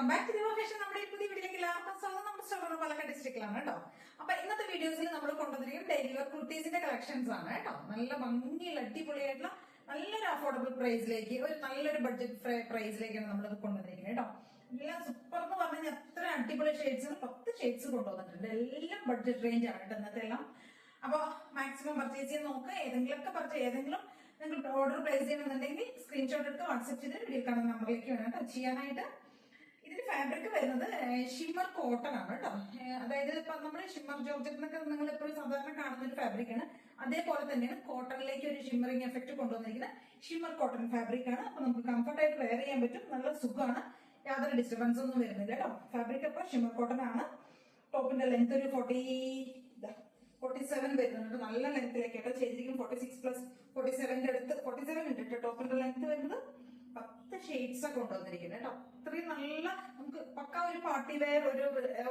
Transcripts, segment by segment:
Welcome back to ദിവ fashion. നമ്മുടെ ഈ പുതിയ വീഡിയോയിലേക്ക് എല്ലാവർക്കും സ്വാഗതം. നമ്മുടെ സ്റ്റോർ പാലക്കാട് ഡിസ്ട്രിക്റ്റിലാണ് കേട്ടോ. അപ്പൊ ഇന്നത്തെ വീഡിയോസിൽ നമ്മൾ കൊണ്ടുവന്നിരിക്കുന്നത് ഡെയിലി വെയർ കുർത്തീസിന്റെ കളക്ഷൻസ് ആണ് കേട്ടോ. നല്ല ഭംഗിയുള്ള അടിപൊളിയായിട്ടുള്ള നല്ലൊരു അഫോർഡബിൾ പ്രൈസിലേക്ക്, ഒരു നല്ലൊരു ബഡ്ജറ്റ് പ്രൈസിലേക്കാണ് നമ്മളത് കൊണ്ടുവന്നിരിക്കുന്നത് കേട്ടോ. എല്ലാം സൂപ്പർ എന്ന് പറഞ്ഞാൽ അത്ര അടിപൊളി ഷെയ്ഡ്സ് 10 ഷെയ്ഡ്സ് കൊണ്ടുവന്നിട്ടുണ്ട്. എല്ലാം ബഡ്ജറ്റ് റേഞ്ച് ആണ് കേട്ടോ ഇന്നത്തെ എല്ലാം. അപ്പൊ മാക്സിമം പർച്ചേസ് ചെയ്യാൻ നോക്കുക. ഏതെങ്കിലും നിങ്ങൾ ഓർഡർ പ്ലേസ് ചെയ്യണമെന്നുണ്ടെങ്കിൽ സ്ക്രീൻഷോട്ട് എടുത്ത് വാട്സ്ആപ്പ് ചെയ്ത് വീഡിയോ കാണുന്ന നമ്പറിലേക്ക് വേണം കേട്ടോ ചെയ്യാനായിട്ട്. ഇതിന്റെ ഫാബ്രിക് വരുന്നത് ഷിമ്മർ കോട്ടൺ ആണ് കേട്ടോ. അതായത് ഇപ്പൊ നമ്മൾ ഷിമ്മർ ജോർജറ്റ് എന്നൊക്കെ നിങ്ങൾ എപ്പോഴും സാധാരണ കാണുന്ന ഒരു ഫാബ്രിക് ആണ്. അതേപോലെ തന്നെയാണ് കോട്ടണിലേക്ക് ഒരു ഷിമ്മറിങ് എഫക്ട് കൊണ്ടുവന്നിരിക്കുന്ന ഷിമ്മർ കോട്ടൺ ഫാബ്രിക് ആണ്. അപ്പൊ നമുക്ക് കംഫർട്ടായിട്ട് വെയർ ചെയ്യാൻ പറ്റും. നല്ല സുഖമാണ്, യാതൊരു ഡിസ്റ്റർബൻസ് ഒന്നും വരുന്നില്ല കേട്ടോ. ഫാബ്രിക് അപ്പൊ ഷിമ്മർ കോട്ടൺ ആണ്. ടോപ്പിന്റെ ലെങ്ത് ഒരു 47 വരുന്നുണ്ട്. നല്ല ലെങ്ത്തിലേക്കായിട്ട് ചെയ്തിരിക്കും. 46+47 അടുത്ത് 47 ഉണ്ട് കേട്ടോ. ടോപ്പിന്റെ ലെങ്ത് വരുന്നത് 10 ഷെയ്ഡ്സ് ഒക്കെ കൊണ്ടുവന്നിരിക്കുന്നത് കേട്ടോ. അത്രയും നല്ല നമുക്ക് പക്ക ഒരു പാർട്ടി വെയർ,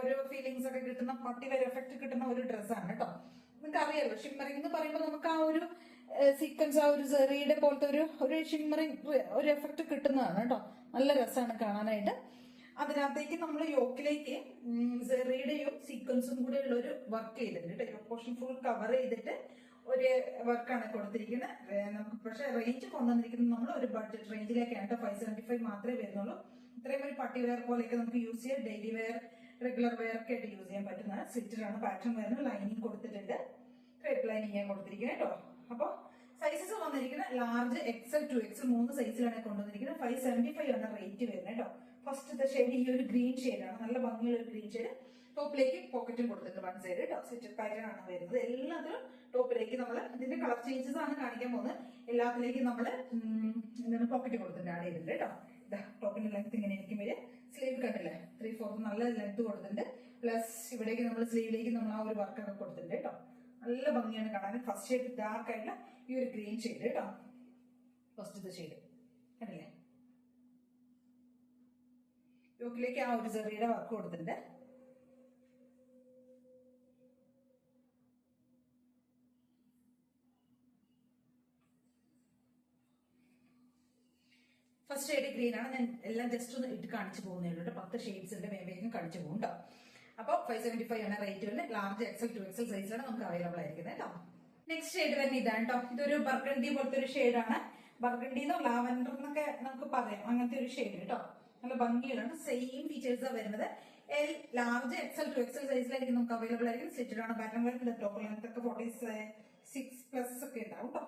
ഒരു ഫീലിങ്സ് ഒക്കെ കിട്ടുന്ന പാർട്ടി വെയർ എഫക്ട് കിട്ടുന്ന ഒരു ഡ്രസ്സാണ് കേട്ടോ. നിങ്ങൾക്ക് അറിയാലോ ഷിമ്മറിംഗ് എന്ന് പറയുമ്പോൾ നമുക്ക് ആ ഒരു സീക്വൻസ്, ആ ഒരു സെറിയുടെ പോലത്തെ ഒരു ഷിമ്മറിംഗ് ഒരു എഫക്ട് കിട്ടുന്നതാണ് കേട്ടോ. നല്ല രസമാണ് കാണാനായിട്ട്. അതിനകത്തേക്ക് നമ്മൾ യോക്കിലേക്ക് സെറിയുടെയും സീക്വൻസും കൂടെ ഉള്ള ഒരു വർക്ക് ചെയ്തിട്ടുണ്ട് കേട്ടോ. പോർഷൻ ഫുൾ കവർ ചെയ്തിട്ട് ഒരു വർക്കാണ് കൊടുത്തിരിക്കുന്നത്. നമുക്ക് പക്ഷെ റേഞ്ച് കൊണ്ടുവന്നിരിക്കുന്നത് നമ്മൾ ഒരു ബഡ്ജറ്റ് റേഞ്ചിലേക്കാണ് കേട്ടോ. 575 മാത്രമേ വരുന്നുള്ളൂ. ഇത്രയും ഒരു പാർട്ടി വെയർ പോലെയൊക്കെ നമുക്ക് യൂസ് ചെയ്യാം. ഡെയിലി വെയർ, റെഗുലർ വെയർ ഒക്കെ ആയിട്ട് യൂസ് ചെയ്യാൻ പറ്റുന്നതാണ്. സ്ലിറ്റഡ് ആണ് പാറ്റേൺ വരുന്നത്. ലൈനിങ് കൊടുത്തിട്ടുണ്ട്, ക്രേപ്പ് ലൈനിങ് ഞാൻ കൊടുത്തിരിക്കുന്നത് കേട്ടോ. അപ്പൊ സൈസസ് വന്നിരിക്കുന്നത് ലാർജ്, XL, 2XL 3 സൈസിലാണ് കൊണ്ടുവന്നിരിക്കുന്നത്. 575 ആണ് റേറ്റ് വരുന്നത് കേട്ടോ. ഫസ്റ്റത്തെ ഷെയ്ഡ് ഈ ഒരു ഗ്രീൻ ഷെയ്ഡാണ്. നല്ല ഭംഗിയുള്ള ഒരു ഗ്രീൻ ഷെയ്ഡ്. ടോപ്പിലേക്ക് പോക്കറ്റും കൊടുത്തിട്ടുണ്ട്. 1 സൈഡ് കേട്ടോ. സ്ലിറ്റഡ് പാറ്റേൺ ആണ് വരുന്നത്. എല്ലാത്തിലും ടോപ്പിലേക്ക് നമ്മൾ ഇതിന്റെ കളർ ചേഞ്ചസ് ആണ് കാണിക്കാൻ പോകുന്നത്. എല്ലാത്തിലേക്കും നമ്മൾ എന്താണ് പോക്കറ്റ് കൊടുത്തിട്ടുണ്ട്, ആഡ് ചെയ്തിട്ടുണ്ട് കേട്ടോ. ടോപ്പിന്റെ ലെങ്ത് ഇങ്ങനെ ആയിരിക്കും വരിക. സ്ലീവ് കണ്ടില്ലേ, 3/4 നല്ല ലെങ്ത് കൊടുത്തിട്ടുണ്ട്. പ്ലസ് ഇവിടേക്ക് നമ്മൾ സ്ലീവിലേക്ക് നമ്മൾ ആ ഒരു വർക്കൊക്കെ കൊടുത്തിട്ടുണ്ട് കേട്ടോ. നല്ല ഭംഗിയാണ് കാണാൻ. ഫസ്റ്റ് ഷെയ്ഡ് ഡാർക്ക് ആയിട്ടുള്ള ഈ ഒരു ഗ്രീൻ ഷെയ്ഡ് കേട്ടോ. ഫസ്റ്റത്തെ ഷെയ്ഡ് കണ്ടില്ലേ. യോക്കിലേക്ക് ആ ഒരു ചെറിയുടെ വർക്ക് കൊടുത്തിട്ടുണ്ട്. ഫസ്റ്റ് ഷെയ്ഡ് ഗ്രീൻ ആണ്. ഞാൻ എല്ലാം ജസ്റ്റ് ഒന്ന് ഇട്ട് കാണിച്ചു പോകുന്നേ ഉള്ളൂ. 10 ഷെയ്ഡ്സിന്റെ വേഗം കാണിച്ചു പോകും കേട്ടോ. അപ്പൊ 575 ആണ് റേറ്റ് വരുന്നത്. ലാർജ് XL, 2XL സൈസിലാണ് നമുക്ക് അവൈലബിൾ ആയിരിക്കുന്നത് കേട്ടോ. നെക്സ്റ്റ് ഷെയ്ഡ് വരുന്നത് ഇതാണ് കേട്ടോ. ഇതൊരു ബർഗണ്ടി പോലത്തെ ഒരു ഷെയ്ഡാണ്. ബർഗണ്ടിന്നോ ലാവൻഡർ എന്നൊക്കെ നമുക്ക് പറയാം. അങ്ങനത്തെ ഒരു ഷെയ്ഡ് കേട്ടോ. നല്ല ഭംഗിയാണ്. സെയിം ഫീച്ചേഴ്സ് വരുന്നത്. ലാർജ് XL, 2XL സൈസിലായിരിക്കും നമുക്ക് അവൈലബിൾ ആയിരിക്കും. സ്ലിറ്റഡ് ആണ് പാറ്റേൺ വരുന്നത്. ടോപ്പ് ലെങ്ത് ഒക്കെ 46+ ഒക്കെ ഉണ്ടാവും കേട്ടോ.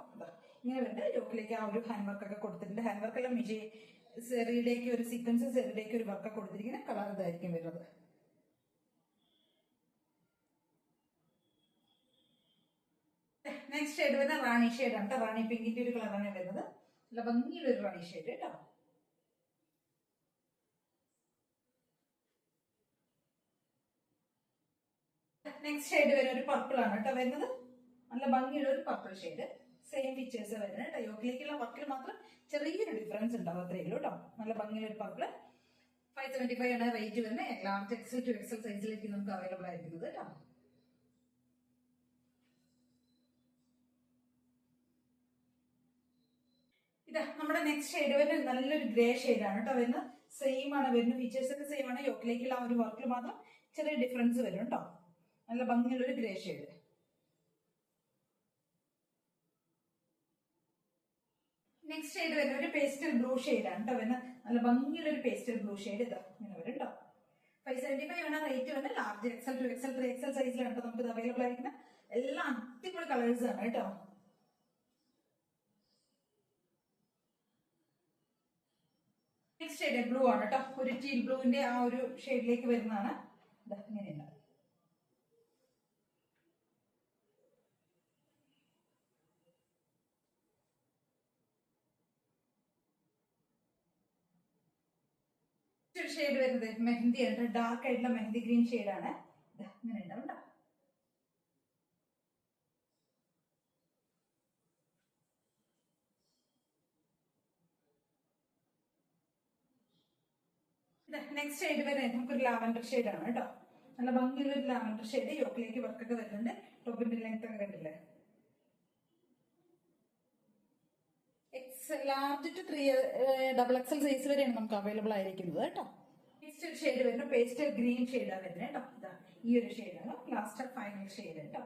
ഇങ്ങനെ വരുന്നത്. യോക്കിലേക്ക് ആ ഒരു ഹാൻഡ് വർക്ക് ഒക്കെ കൊടുത്തിട്ടുണ്ട്. ഹാൻഡ് വർക്ക് എല്ലാം സെറിയിലേക്ക് ഒരു സീക്വൻസ്, സെറിയിലേക്ക് ഒരു വർക്ക് കൊടുത്തിരിക്കുന്നത്. കളർ ഇതായിരിക്കും വരുന്നത്. നെക്സ്റ്റ് ഷെയ്ഡ് വരുന്ന റാണി ഷെയ്ഡ് ആണ് കേട്ടോ. റാണി പിങ്കിന്റെ ഒരു കളറാണ് വരുന്നത്. നല്ല ഭംഗിയുള്ള ഒരു റാണി ഷെയ്ഡ് കേട്ടോ. നെക്സ്റ്റ് ഷെയ്ഡ് വരുന്ന ഒരു പർപ്പിൾ ആണ് കേട്ടോ വരുന്നത്. നല്ല ഭംഗിയുള്ള ഒരു പർപ്പിൾ ഷെയ്ഡ്. സെയിം ഫീച്ചേഴ്സ് വരുന്നത് കേട്ടോ. യോക്കിലേക്കുള്ള വർക്കിൽ മാത്രം ചെറിയൊരു ഡിഫറൻസ് ഉണ്ടാവും, അത്രയേ ഉള്ളൂ കേട്ടോ. നല്ല ഭംഗിയുള്ള ഒരു പർപ്പിൾ. 575 ആണ് റേറ്റ് വരുന്നത്. ലാർജ് XL, 2XL സൈസിലേക്ക് നമുക്ക് അവൈലബിൾ ആയിരിക്കുന്നത് കേട്ടോ. ഇതാ നമ്മുടെ നെക്സ്റ്റ് ഷെയ്ഡ് വരുന്നത് നല്ലൊരു ഗ്രേ ഷെയ്ഡ് ആണ് കേട്ടോ വരുന്നത്. സെയിം ആണ് വരുന്നത്. ഫീച്ചേഴ്സ് ഒക്കെ സെയിം ആണ്. യോക്കിലേക്കുള്ള ആ ഒരു വർക്കിൽ മാത്രം ചെറിയ ഡിഫറൻസ് വരും കേട്ടോ. നല്ല ഭംഗിയുള്ള ഒരു ഗ്രേ ഷെയ്ഡ്. നെക്സ്റ്റ് ഷെയ്ഡ് വരുന്ന ഒരു പേസ്റ്റൽ ബ്ലൂ ഷെയ്ഡ് ആണ് കേട്ടോ വരുന്നത്. നല്ല ഭംഗിയുള്ള ഒരു പേസ്റ്റൽ ബ്ലൂ ഷെയ്ഡ്. ഇതാ ഇങ്ങനെ വരും കേട്ടോ. 575 ആണ് റേറ്റ് വരുന്നത്. ലാർജ് XL, 2XL, 3XL സൈസിലാണ് കേട്ടോ നമുക്ക് ഇത് അവൈലബിൾ ആയിരിക്കുന്നത്. എല്ലാം അടിപൊളി കളേഴ്സ് ആണ് കേട്ടോ. നെക്സ്റ്റ് ഷെയ്ഡ് ബ്ലൂ ആണ് കേട്ടോ. ഒരു ടീൽ ബ്ലൂവിന്റെ ആ ഒരു ഷെയ്ഡിലേക്ക് വരുന്നതാണ്. ഇങ്ങനെയുണ്ട്. ഷെയ്ഡ് വരുന്നത് മെഹന്തി ആണ്. ഡാർക്ക് ആയിട്ടുള്ള മെഹന്തി ഗ്രീൻ ഷെയ്ഡാണ്. ഇങ്ങനെ ഉണ്ടാവും കേട്ടോ. നെക്സ്റ്റ് ഷെയ്ഡ് വരുന്നത് നമുക്കൊരു ലാവൻഡർ ഷെയ്ഡാണ് കേട്ടോ. നല്ല ഭംഗിയുള്ള ഒരു ലാവൻഡർ ഷെയ്ഡ്. യോക്കിലേക്ക് വർക്കൊക്കെ വരുന്നുണ്ട്. ടോപ്പിന്റെ ലെങ്ത് ഒക്കെ കണ്ടില്ലേ. ലാർജ് ടു 3XL സൈസ് വരെയാണ് നമുക്ക് അവൈലബിൾ ആയിരിക്കുന്നത് കേട്ടോ. പേസ്റ്റൽ ഷെയ്ഡ് വരുന്ന പേസ്റ്റൽ ഗ്രീൻ ഷെയ്ഡാണ് വരുന്നത് കേട്ടോ. ഇതാ ഈ ഒരു ഷെയ്ഡാണ് ലാസ്റ്റ് ഫൈനൽ ഷെയ്ഡ് കേട്ടോ.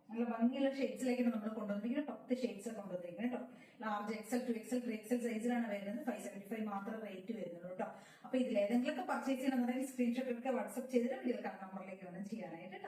നല്ല ഭംഗിയുള്ള ഷെയ്ഡ്സിലേക്കാണ് നമ്മൾ കൊണ്ടുവന്നിരിക്കുന്നത്. 10 ഷെയ്ഡ്സ് കൊണ്ടുവന്നിരിക്കുന്നത് കേട്ടോ. ലാർജ് എക്സൽ 2XL 3XL സൈസിലാണ് വരുന്നത്. 575 മാത്രം റേറ്റ് വരുന്നുള്ളൂ കേട്ടോ. അപ്പൊ ഇതിലേതെങ്കിലുമൊക്കെ പർച്ചേസ് ചെയ്യണമെന്നുണ്ടെങ്കിൽ സ്ക്രീൻഷോട്ട് എടുക്കുക, വാട്സ്ആപ്പ് ചെയ്തിട്ട് വീഡിയോ നമ്പറിലേക്ക് വേണം ചെയ്യാനായിട്ട്.